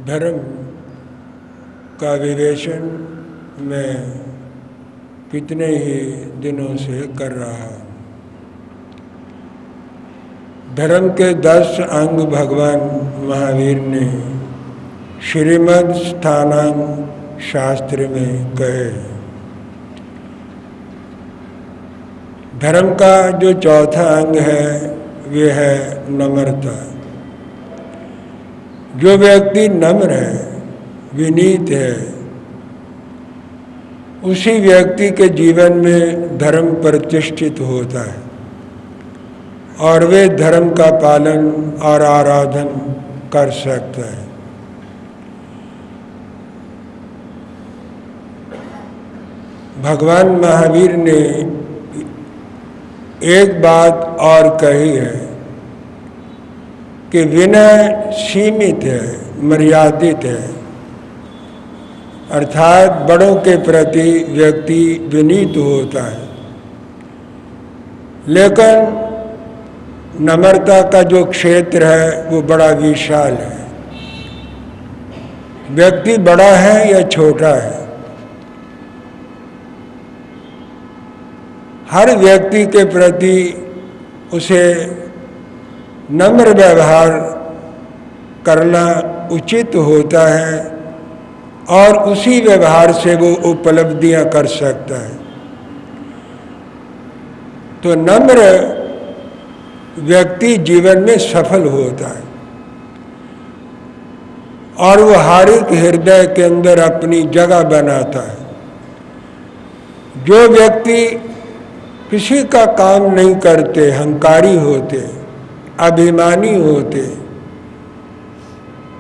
धर्म का विवेचन मैं कितने ही दिनों से कर रहा हूँ। धर्म के 10 अंग भगवान महावीर ने श्रीमद् स्थानांग शास्त्र में कहे। धर्म का जो चौथा अंग है वह है नम्रता। जो व्यक्ति नम्र है, विनीत है, उसी व्यक्ति के जीवन में धर्म प्रतिष्ठित होता है और वे धर्म का पालन और आराधन कर सकता है। भगवान महावीर ने एक बात और कही है कि विनय सीमित है, मर्यादित है, अर्थात बड़ों के प्रति व्यक्ति विनीत होता है, लेकिन नम्रता का जो क्षेत्र है वो बड़ा विशाल है। व्यक्ति बड़ा है या छोटा है, हर व्यक्ति के प्रति उसे नम्र व्यवहार करना उचित होता है और उसी व्यवहार से वो उपलब्धियां कर सकता है। तो नम्र व्यक्ति जीवन में सफल होता है और वो हर एक हृदय के अंदर अपनी जगह बनाता है। जो व्यक्ति किसी का काम नहीं करते, अहंकारी होते, अभिमानी होते,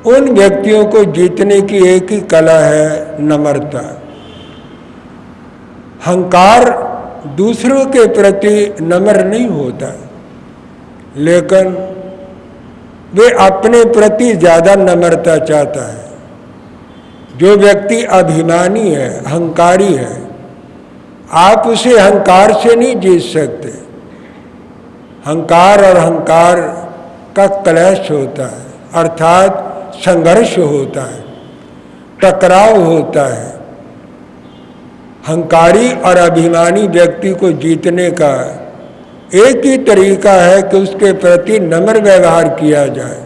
उन व्यक्तियों को जीतने की एक ही कला है, नम्रता। अहंकार दूसरों के प्रति नम्र नहीं होता, लेकिन वे अपने प्रति ज़्यादा नम्रता चाहता है। जो व्यक्ति अभिमानी है, अहंकारी है, आप उसे अहंकार से नहीं जीत सकते। अहंकार और अहंकार का क्लैश होता है, अर्थात संघर्ष होता है, टकराव होता है। अहंकारी और अभिमानी व्यक्ति को जीतने का एक ही तरीका है कि उसके प्रति नम्र व्यवहार किया जाए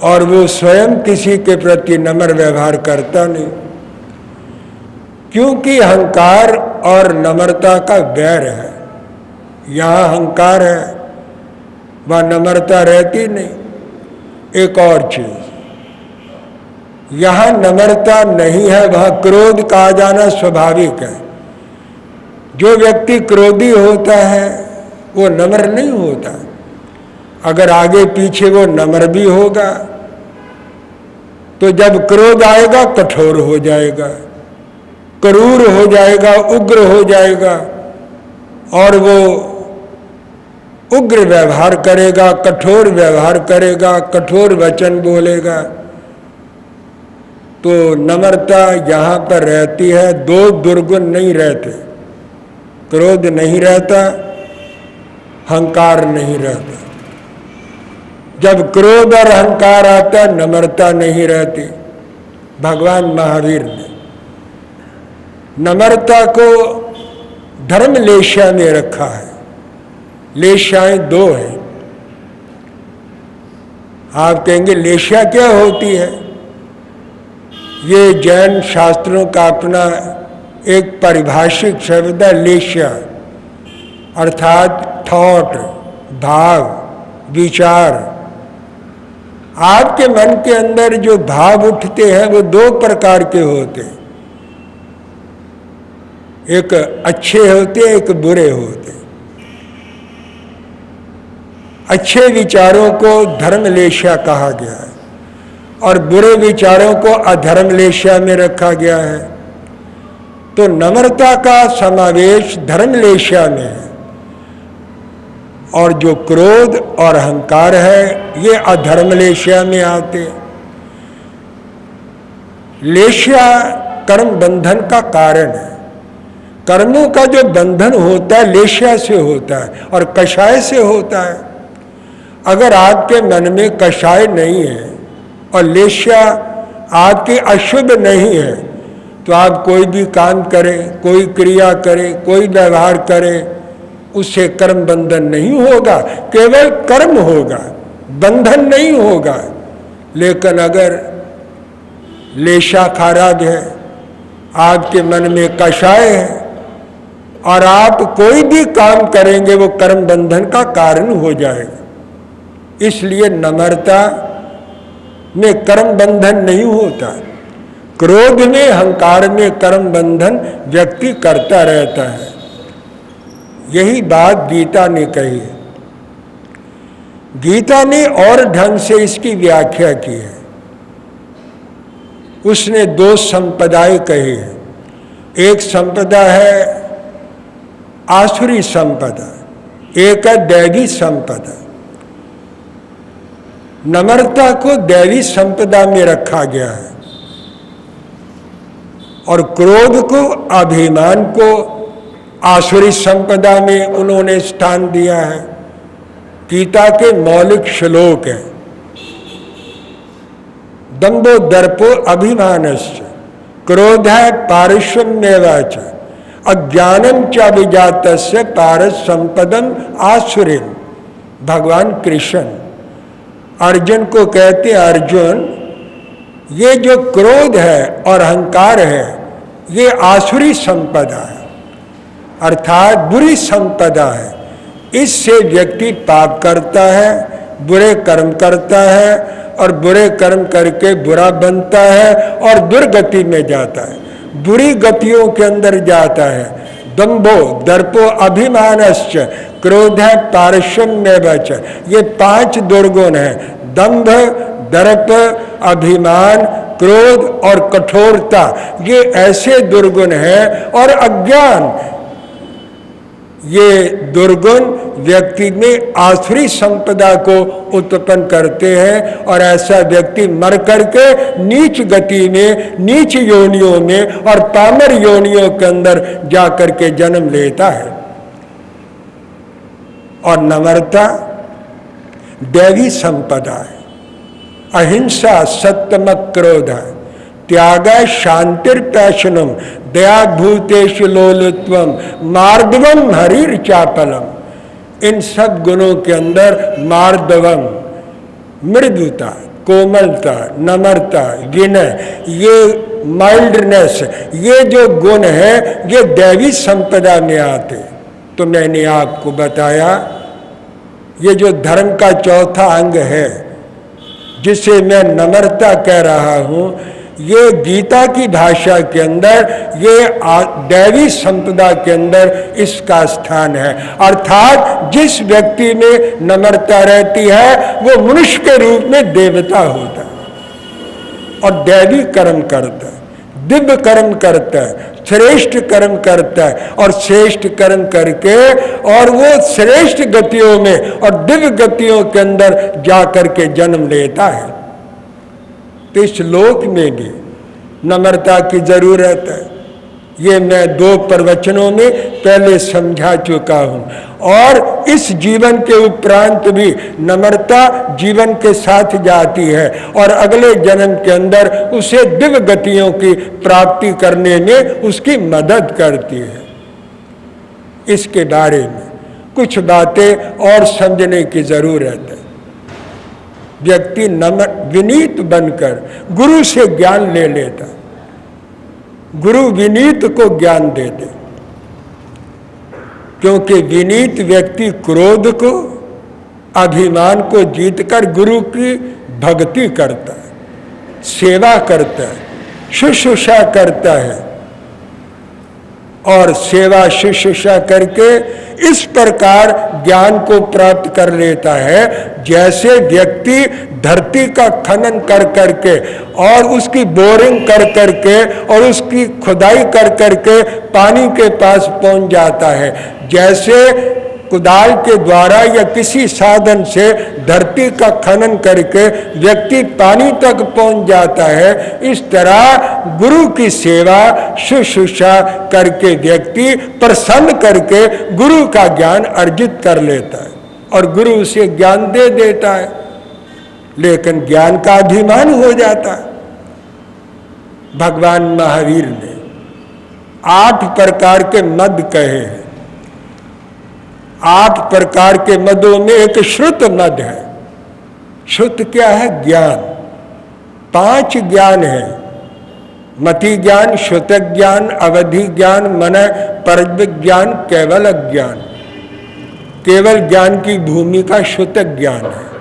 और वो स्वयं किसी के प्रति नम्र व्यवहार करता नहीं, क्योंकि अहंकार और नम्रता का वैर है। यहाँ अहंकार है, वह नम्रता रहती नहीं। एक और चीज, यहाँ नम्रता नहीं है, वह क्रोध का आ जाना स्वाभाविक है। जो व्यक्ति क्रोधी होता है वो नम्र नहीं होता। अगर आगे पीछे वो नम्र भी होगा तो जब क्रोध आएगा कठोर हो जाएगा, क्रूर हो जाएगा, उग्र हो जाएगा और वो उग्र व्यवहार करेगा, कठोर व्यवहार करेगा, कठोर वचन बोलेगा। तो नम्रता यहाँ पर रहती है, दो दुर्गुण नहीं रहते। क्रोध नहीं रहता, अहंकार नहीं रहता। जब क्रोध और अहंकार आता है, नम्रता नहीं रहती। भगवान महावीर ने नम्रता को धर्म लेशा में रखा है। लेशाएं 2 हैं। आप कहेंगे लेशा क्या होती है? ये जैन शास्त्रों का अपना एक पारिभाषिक शब्द है, लेशा, अर्थात थॉट, भाव, विचार। आपके मन के अंदर जो भाव उठते हैं वो 2 प्रकार के होते हैं, एक अच्छे होते, एक बुरे होते। अच्छे विचारों को धर्मलेशा कहा गया है और बुरे विचारों को अधर्मलेशा में रखा गया है। तो नम्रता का समावेश धर्मलेशा में है और जो क्रोध और अहंकार है ये अधर्मलेशा में आते। लेशा कर्म बंधन का कारण है। कर्मों का जो बंधन होता है लेशा से होता है और कषाय से होता है। अगर आपके मन में कषाय नहीं है और लेशा आपकी अशुभ नहीं है, तो आप कोई भी काम करें, कोई क्रिया करें, कोई व्यवहार करें, उससे कर्म बंधन नहीं होगा, केवल कर्म होगा, बंधन नहीं होगा। लेकिन अगर लेशा खराब है, आपके मन में कषाय है और आप कोई भी काम करेंगे वो कर्म बंधन का कारण हो जाएगा। इसलिए नम्रता में कर्म बंधन नहीं होता। क्रोध में, अहंकार में कर्म बंधन व्यक्ति करता रहता है। यही बात गीता ने कही है। गीता ने और ढंग से इसकी व्याख्या की है। उसने दो संपदाएं कही है। एक संपदा है आसुरी संपदा, एक है दैवी संपदा। नम्रता को दैवी संपदा में रखा गया है और क्रोध को, अभिमान को आसुरी संपदा में उन्होंने स्थान दिया है। गीता के मौलिक श्लोक है, दंभो दर्पो अभिमानश्च क्रोधः पारुष्यमेवाच अज्ञानम च विजातस्य पारस संपदम आसुरीम। भगवान कृष्ण अर्जुन को कहते हैं, अर्जुन ये जो क्रोध है और अहंकार है ये आसुरी संपदा है, अर्थात बुरी संपदा है। इससे व्यक्ति पाप करता है, बुरे कर्म करता है और बुरे कर्म करके बुरा बनता है और दुर्गति में जाता है, बुरी गतियों के अंदर जाता है। दंभो दर्पो अभिमानश्च क्रोधः पारुष्यमेवच, ये 5 दुर्गुण हैं। दंभ, दर्प, अभिमान, क्रोध और कठोरता, ये ऐसे दुर्गुण हैं। और अज्ञान, ये दुर्गुण व्यक्ति में आसुरी संपदा को उत्पन्न करते हैं और ऐसा व्यक्ति मर करके नीच गति में, नीच योनियों में और पामर योनियों के अंदर जाकर के जन्म लेता है। और नम्रता दैवी संपदा है। अहिंसा, सत्यम, क्रोध, त्याग, शांतिर्पैशनम, दया भूतेषु लोलुत्वम, मार्दवम हरिर चापलम। इन सब गुणों के अंदर मार्दवम, मृदुता, कोमलता, नम्रता, विनय, ये माइल्डनेस, ये जो गुण है ये दैवी संपदा में आते। तो मैंने आपको बताया ये जो धर्म का चौथा अंग है जिसे मैं नम्रता कह रहा हूं, ये गीता की भाषा के अंदर ये दैवी संपदा के अंदर इसका स्थान है। अर्थात जिस व्यक्ति में नम्रता रहती है वो मनुष्य के रूप में देवता होता है और दैवी कर्म करता है, दिव्य कर्म करता है, श्रेष्ठ कर्म करता है और श्रेष्ठ कर्म करके और वो श्रेष्ठ गतियों में और दिव्य गतियों के अंदर जाकर के जन्म लेता है। तो इस लोक में भी नम्रता की जरूरत है। ये मैं 2 प्रवचनों में पहले समझा चुका हूं। और इस जीवन के उपरांत भी नम्रता जीवन के साथ जाती है और अगले जन्म के अंदर उसे दिव्य गतियों की प्राप्ति करने में उसकी मदद करती है। इसके बारे में कुछ बातें और समझने की जरूरत है। व्यक्ति विनीत बनकर गुरु से ज्ञान ले लेता, गुरु विनीत को ज्ञान दे दे, क्योंकि विनीत व्यक्ति क्रोध को, अभिमान को जीतकर गुरु की भक्ति करता है, सेवा करता है, शुश्रूषा करता है और सेवा शुश्रूषा करके इस प्रकार ज्ञान को प्राप्त कर लेता है जैसे व्यक्ति धरती का खनन कर करके और उसकी बोरिंग कर करके और उसकी खुदाई कर करके पानी के पास पहुंच जाता है। जैसे कुदाल के द्वारा या किसी साधन से धरती का खनन करके व्यक्ति पानी तक पहुंच जाता है, इस तरह गुरु की सेवा शुश्रूषा करके व्यक्ति प्रसन्न करके गुरु का ज्ञान अर्जित कर लेता है और गुरु उसे ज्ञान दे देता है। लेकिन ज्ञान का अभिमान हो जाता। भगवान महावीर ने 8 प्रकार के मद कहे हैं। 8 प्रकार के मदों में एक श्रुत मद है। श्रुत क्या है? ज्ञान। 5 ज्ञान है, मति ज्ञान, श्रुत ज्ञान, अवधि ज्ञान, मन परज्ञ ज्ञान, केवल ज्ञान। केवल ज्ञान की भूमिका श्रुत ज्ञान है।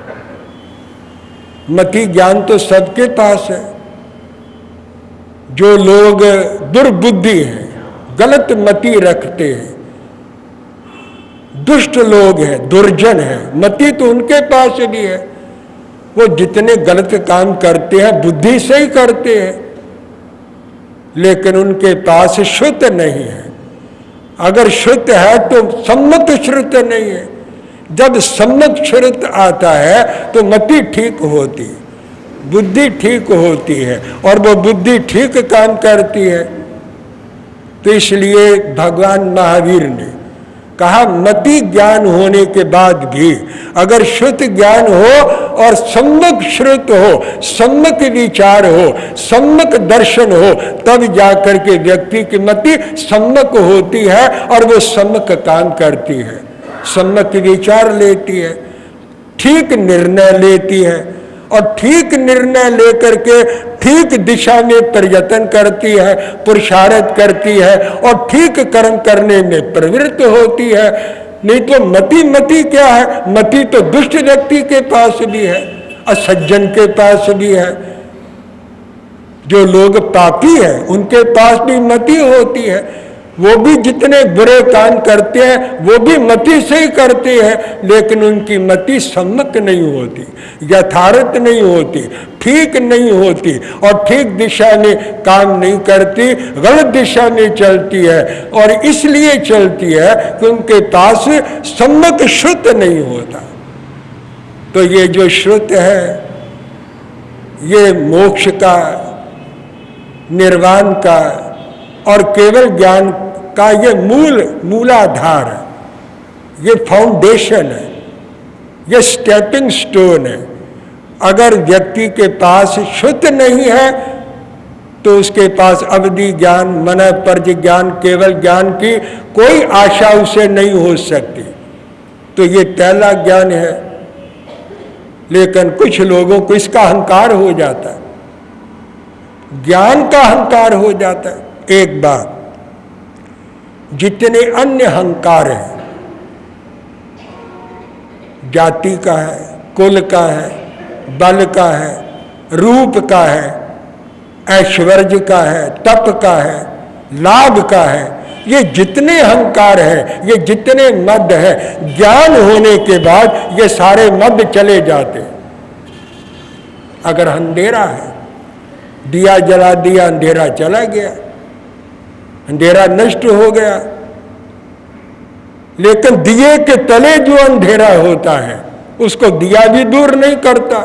मति ज्ञान तो सबके पास है। जो लोग दुर्बुद्धि हैं, गलत मति रखते हैं, दुष्ट लोग हैं, दुर्जन हैं, मति तो उनके पास भी है। वो जितने गलत काम करते हैं बुद्धि से ही करते हैं, लेकिन उनके पास शुद्ध नहीं है। अगर शुद्ध है तो सम्मत श्रुत नहीं है। जब सम्मत श्रुत आता है तो मति ठीक होती, बुद्धि ठीक होती है और वो बुद्धि ठीक काम करती है। तो इसलिए भगवान महावीर ने कहा मति ज्ञान होने के बाद भी अगर शुद्ध ज्ञान हो और सम्यक श्रुत हो, सम्यक विचार हो, सम्यक दर्शन हो, तब जाकर के व्यक्ति की मति सम्यक होती है और वो सम्यक काम करती है, सम्यक विचार लेती है, ठीक निर्णय लेती है और ठीक निर्णय लेकर के ठीक दिशा में प्रयत्न करती है, पुरुषार्थ करती है और ठीक कर्म करने में प्रवृत्त होती है। नहीं तो मति क्या है? मति तो दुष्ट व्यक्ति के पास भी है, असज्जन के पास भी है। जो लोग पापी हैं उनके पास भी मति होती है। वो भी जितने बुरे काम करते हैं वो भी मति से ही करते हैं, लेकिन उनकी मति सम्यक नहीं होती, यथार्थ नहीं होती, ठीक नहीं होती और ठीक दिशा में काम नहीं करती, गलत दिशा में चलती है। और इसलिए चलती है कि उनके पास सम्यक श्रुत नहीं होता। तो ये जो श्रुत है ये मोक्ष का, निर्वाण का और केवल ज्ञान का ये मूलाधार है, ये फाउंडेशन है, ये स्टेपिंग स्टोन है। अगर व्यक्ति के पास शुद्ध नहीं है तो उसके पास अवधि ज्ञान, मन परज ज्ञान, केवल ज्ञान की कोई आशा उसे नहीं हो सकती। तो ये पहला ज्ञान है। लेकिन कुछ लोगों को इसका अहंकार हो जाता है, ज्ञान का अहंकार हो जाता है। एक बात, जितने अन्य अहंकार हैं, जाति का है, कुल का है, बल का है, रूप का है, ऐश्वर्य का है, तप का है, लाभ का है, ये जितने अहंकार हैं, ये जितने मद है, ज्ञान होने के बाद ये सारे मद चले जाते। अगर अंधेरा है, दिया जला दिया, अंधेरा चला गया, अंधेरा नष्ट हो गया। लेकिन दिए के तले जो अंधेरा होता है उसको दिया भी दूर नहीं करता।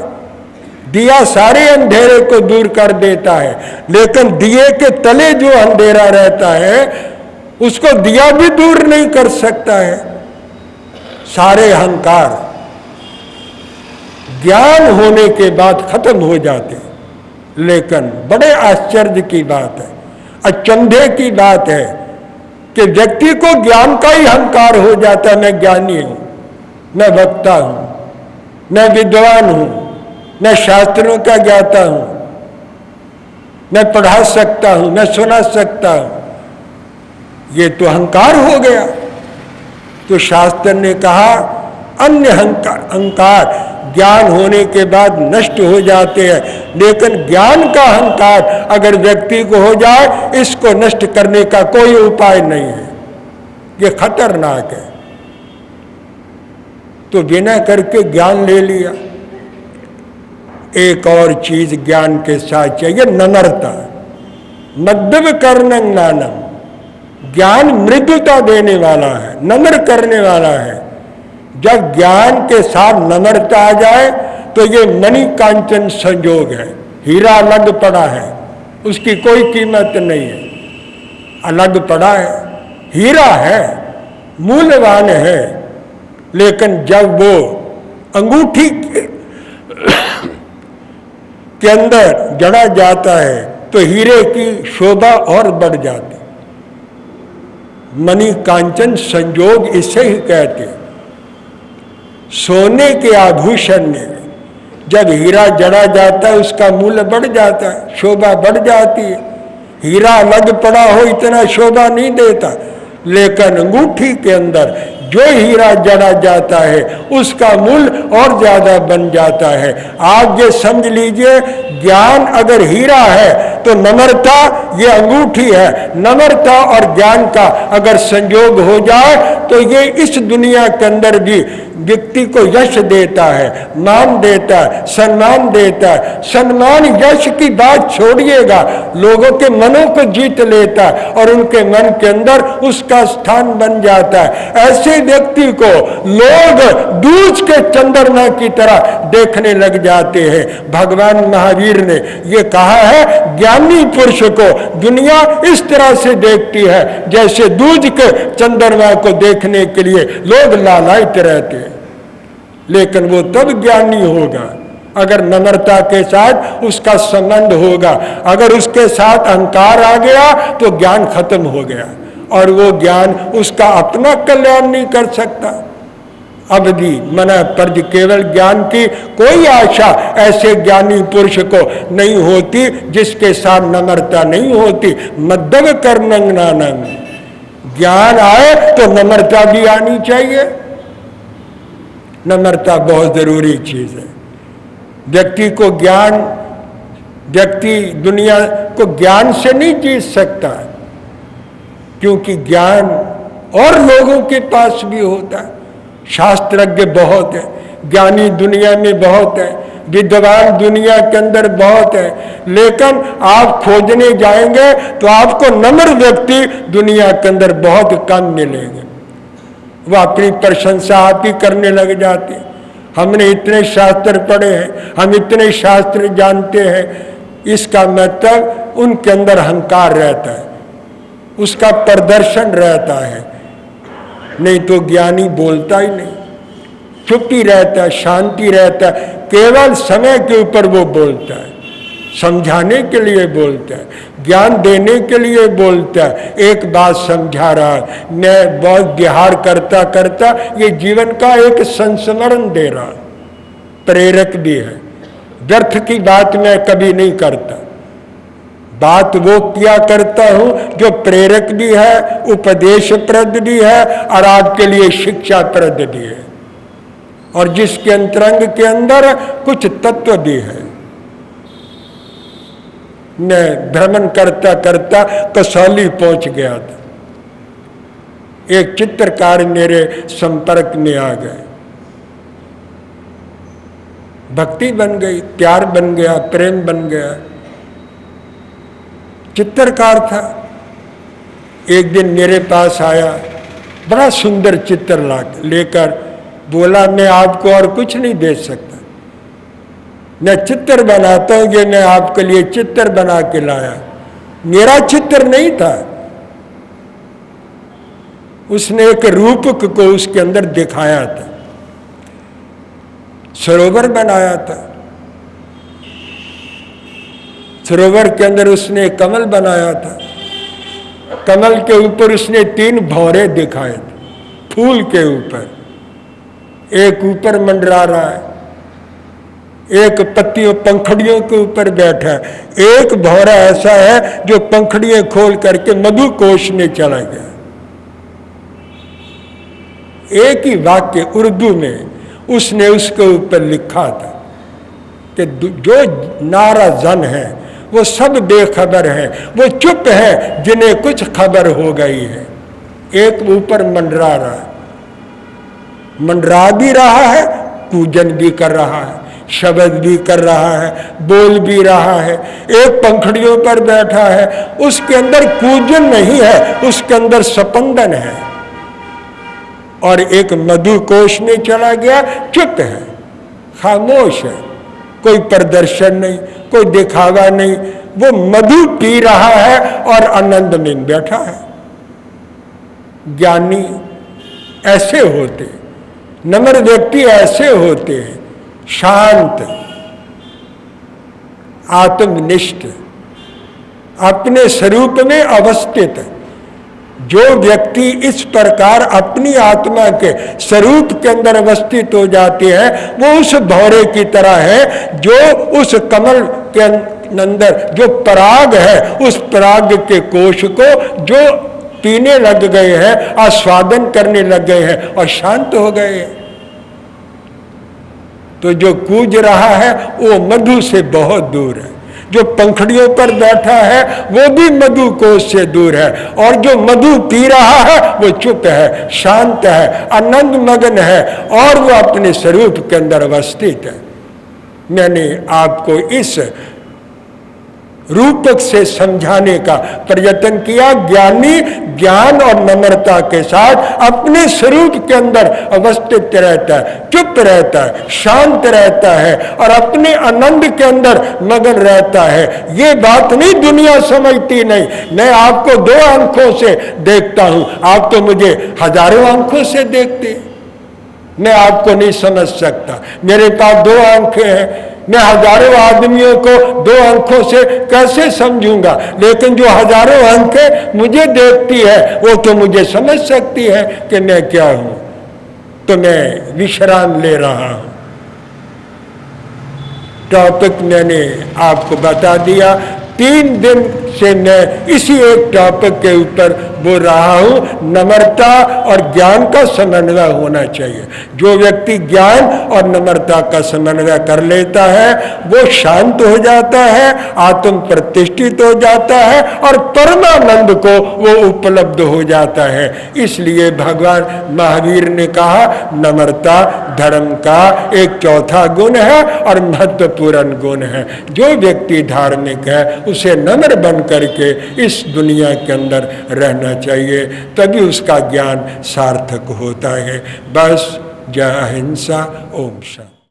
दिया सारे अंधेरे को दूर कर देता है, लेकिन दिए के तले जो अंधेरा रहता है उसको दिया भी दूर नहीं कर सकता है। सारे अहंकार ज्ञान होने के बाद खत्म हो जाते। लेकिन बड़े आश्चर्य की बात है, अचंभे की बात है कि व्यक्ति को ज्ञान का ही अहंकार हो जाता है। मैं ज्ञानी हूं, मैं वक्ता हूं, मैं विद्वान हूं, मैं शास्त्रों का ज्ञाता हूं, मैं पढ़ा सकता हूं, मैं सुना सकता हूं। ये तो अहंकार हो गया। तो शास्त्र ने कहा अन्य अहंकार ज्ञान होने के बाद नष्ट हो जाते हैं, लेकिन ज्ञान का अहंकार अगर व्यक्ति को हो जाए, इसको नष्ट करने का कोई उपाय नहीं है। ये खतरनाक है। तो बिना करके ज्ञान ले लिया। एक और चीज ज्ञान के साथ चाहिए, नम्रता। मद्दव कर्णं नानम, ज्ञान मृदुता देने वाला है, नम्र करने वाला है। जब ज्ञान के साथ नम्रता आ जाए तो ये मणि कांचन संजोग है, हीरा अलग पड़ा है, उसकी कोई कीमत नहीं है, अलग पड़ा है, हीरा है, मूल्यवान है। लेकिन जब वो अंगूठी के अंदर जड़ा जाता है तो हीरे की शोभा और बढ़ जाती। मणि कांचन संजोग इसे ही कहते हैं। सोने के आभूषण में जब हीरा जड़ा जाता है उसका मूल्य बढ़ जाता है, शोभा बढ़ जाती है। हीरा अलग पड़ा हो इतना शोभा नहीं देता, लेकिन अंगूठी के अंदर जो हीरा जड़ा जाता है उसका मूल्य और ज्यादा बन जाता है। आप ये समझ लीजिए, ज्ञान अगर हीरा है तो नम्रता ये अंगूठी है। नम्रता और ज्ञान का अगर संयोग हो जाए तो ये इस दुनिया के अंदर भी व्यक्ति को यश देता है, मान देता है, सम्मान देता है। सम्मान यश की बात छोड़िएगा, लोगों के मनों को जीत लेता है और उनके मन के अंदर उसका स्थान बन जाता है। ऐसे व्यक्ति को लोग दूज के चंद्रमा की तरह देखने लग जाते हैं। भगवान महावीर ने ये कहा है, ज्ञानी पुरुष को दुनिया इस तरह से देखती है जैसे दूज के चंद्रमा को देखने के लिए लोग लालायित रहते हैं। लेकिन वो तब ज्ञानी होगा अगर नम्रता के साथ उसका संबंध होगा। अगर उसके साथ अहंकार आ गया तो ज्ञान खत्म हो गया और वो ज्ञान उसका अपना कल्याण नहीं कर सकता। अब भी मना पर्ज केवल ज्ञान की कोई आशा ऐसे ज्ञानी पुरुष को नहीं होती जिसके साथ नम्रता नहीं होती। मद्दव कर्णंगनानंग, ज्ञान आए तो नम्रता भी आनी चाहिए। नम्रता बहुत जरूरी चीज है। व्यक्ति दुनिया को ज्ञान से नहीं जीत सकता, क्योंकि ज्ञान और लोगों के पास भी होता है। शास्त्रज्ञ बहुत है, ज्ञानी दुनिया में बहुत है, विद्वान दुनिया के अंदर बहुत है, लेकिन आप खोजने जाएंगे तो आपको नम्र व्यक्ति दुनिया के अंदर बहुत कम मिलेंगे। वह अपनी प्रशंसा आप ही करने लग जाते। हमने इतने शास्त्र पढ़े हैं, हम इतने शास्त्र जानते हैं, इसका मतलब उनके अंदर अहंकार रहता है, उसका प्रदर्शन रहता है। नहीं तो ज्ञानी बोलता ही नहीं, चुप ही रहता है, शांति रहता है। केवल समय के ऊपर वो बोलता है, समझाने के लिए बोलता है, ज्ञान देने के लिए बोलता है। एक बात समझा रहा है, मैं बहुत विहार करता करता ये जीवन का एक संस्मरण दे रहा, प्रेरक भी है। व्यर्थ की बात मैं कभी नहीं करता, बात वो किया करता हूं जो प्रेरक भी है, उपदेशप्रद भी है और आपके लिए शिक्षाप्रद भी है, और जिसके अंतरंग के अंदर कुछ तत्व भी है। मैं भ्रमण करता करता कसौली पहुंच गया था। एक चित्रकार मेरे संपर्क में आ गए, भक्ति बन गई, प्यार बन गया, प्रेम बन गया। चित्रकार था, एक दिन मेरे पास आया, बड़ा सुंदर चित्र लेकर बोला, मैं आपको और कुछ नहीं दे सकता, मैं चित्र बनाता हूं, ये मैं आपके लिए चित्र बना के लाया। मेरा चित्र नहीं था, उसने एक रूपक को उसके अंदर दिखाया था, सरोवर बनाया था, सरोवर के अंदर उसने कमल बनाया था, कमल के ऊपर उसने 3 भौरे दिखाए थे, फूल के ऊपर, एक ऊपर मंडरा रहा है, एक पत्तियों पंखड़ियों के ऊपर बैठा है, एक भौरा ऐसा है जो पंखड़ियां खोल करके मधु कोश में चला गया। एक ही वाक्य उर्दू में उसने उसके ऊपर लिखा था कि जो नारा जन है वो सब बेखबर है, वो चुप है जिन्हें कुछ खबर हो गई है। एक ऊपर मंडरा रहा है, मंडरा भी रहा है, पूजन भी कर रहा है, शब्द भी कर रहा है, बोल भी रहा है। एक पंखड़ियों पर बैठा है, उसके अंदर पूजन नहीं है, उसके अंदर स्पंदन है। और एक मधु कोश में चला गया, चुप है, खामोश है, कोई प्रदर्शन नहीं, कोई दिखावा नहीं, वो मधु पी रहा है और आनंद में बैठा है। ज्ञानी ऐसे होते, नम्र व्यक्ति ऐसे होते हैं, शांत, आत्मनिष्ठ, अपने स्वरूप में अवस्थित। जो व्यक्ति इस प्रकार अपनी आत्मा के स्वरूप के अंदर अवस्थित हो जाते हैं, वो उस भौरे की तरह है जो उस कमल के अंदर जो पराग है, उस पराग के कोश को जो पीने लग गए हैं, आस्वादन करने लग गए हैं और शांत हो गए हैं। तो जो कूज रहा है वो मधु से बहुत दूर है, जो पंखड़ियों पर बैठा है वो भी मधु कोश से दूर है, और जो मधु पी रहा है वो चुप है, शांत है, आनंद मगन है, और वो अपने स्वरूप के अंदर अवस्थित है। मैंने आपको इस रूपक से समझाने का प्रयत्न किया। ज्ञानी ज्ञान और नम्रता के साथ अपने स्वरूप के अंदर अवस्थित रहता है, चुप रहता है, शांत रहता है और अपने आनंद के अंदर मगन रहता है। ये बात नहीं दुनिया समझती नहीं। मैं आपको 2 आंखों से देखता हूं, आप तो मुझे हजारों आंखों से देखते हैं। मैं आपको नहीं समझ सकता। मेरे पास 2 आंखें हैं, मैं हजारों आदमियों को 2 आंखों से कैसे समझूंगा, लेकिन जो हजारों आंखें मुझे देखती है वो तो मुझे समझ सकती है कि मैं क्या हूं। तो मैं विश्राम ले रहा हूं। टॉपिक मैंने आपको बता दिया। 3 दिन से मैं इसी एक टॉपिक के ऊपर बोल रहा हूं। नम्रता और ज्ञान का समन्वय होना चाहिए। जो व्यक्ति ज्ञान और नम्रता का समन्वय कर लेता है वो शांत हो जाता है, आत्म प्रतिष्ठित हो जाता है और परमानंद को वो उपलब्ध हो जाता है। इसलिए भगवान महावीर ने कहा नम्रता धर्म का एक चौथा गुण है और महत्वपूर्ण गुण है। जो व्यक्ति धार्मिक है उसे नम्र बन करके इस दुनिया के अंदर रहना चाहिए, तभी उसका ज्ञान सार्थक होता है। बस जय अहिंसा, ओम शांति।